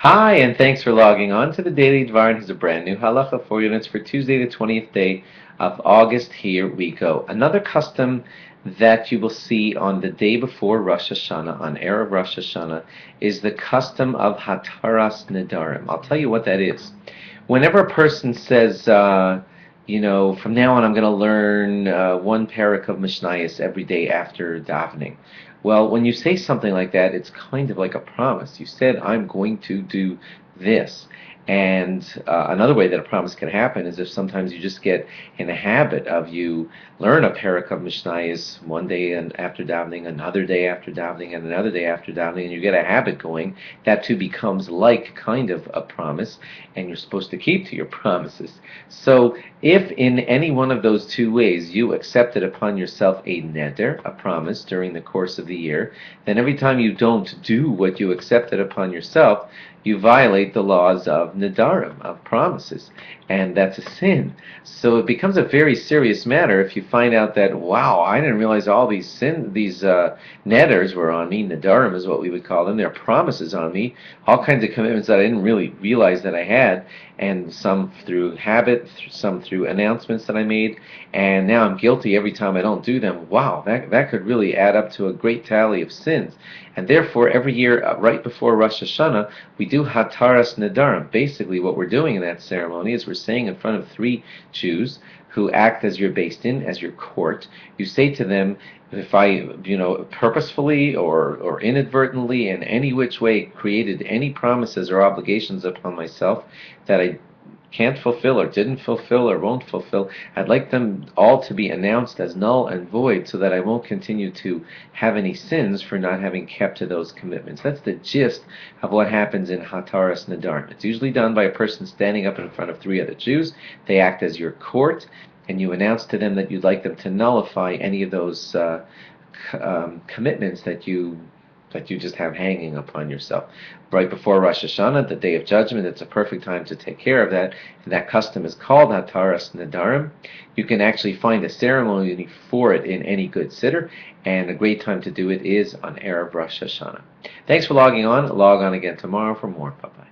Hi, and thanks for logging on to the Daily Dvar. And here's a brand new halacha 4 units for Tuesday, the 20th day of August. Here we go. Another custom that you will see on the day before Rosh Hashanah, on Erev Rosh Hashanah, is the custom of Hataras Nedarim. I'll tell you what that is. Whenever a person says, from now on I'm going to learn one parak of Mishnayos every day after davening. Well, when you say something like that, it's kind of like a promise. You said, I'm going to do this. And another way that a promise can happen is if sometimes you just get in a habit of you learn a parak of Mishnayos one day and after davening, another day after davening, and another day after davening, and you get a habit going, that too becomes like kind of a promise, and you're supposed to keep to your promises. So if in any one of those two ways you accepted upon yourself a neder, a promise, during the course of the year, then every time you don't do what you accepted upon yourself, you violate the laws of nedarim, of promises, and that's a sin. So it becomes a very serious matter if you find out that, wow, I didn't realize all these neders were on me. Nedarim is what we would call them. They're promises on me, all kinds of commitments that I didn't really realize that I had, and some through habit, some through announcements that I made, and now I'm guilty every time I don't do them. Wow, that could really add up to a great tally of sins. And therefore, every year, right before Rosh Hashanah, we do Hataras Nedarim. Basically, what we're doing in that ceremony is we're saying in front of three Jews who act as your Beis Din, as your court. You say to them, if I, purposefully or inadvertently in any which way created any promises or obligations upon myself that I can't fulfill or didn't fulfill or won't fulfill, I'd like them all to be announced as null and void so that I won't continue to have any sins for not having kept to those commitments. That's the gist of what happens in Hataras Nedarim. It's usually done by a person standing up in front of three other Jews. They act as your court, and you announce to them that you'd like them to nullify any of those commitments that you just have hanging upon yourself. Right before Rosh Hashanah, the Day of Judgment, it's a perfect time to take care of that. And that custom is called Hataras Nedarim. You can actually find a ceremony for it in any good siddur, and a great time to do it is on Erev Rosh Hashanah. Thanks for logging on. Log on again tomorrow for more. Bye-bye.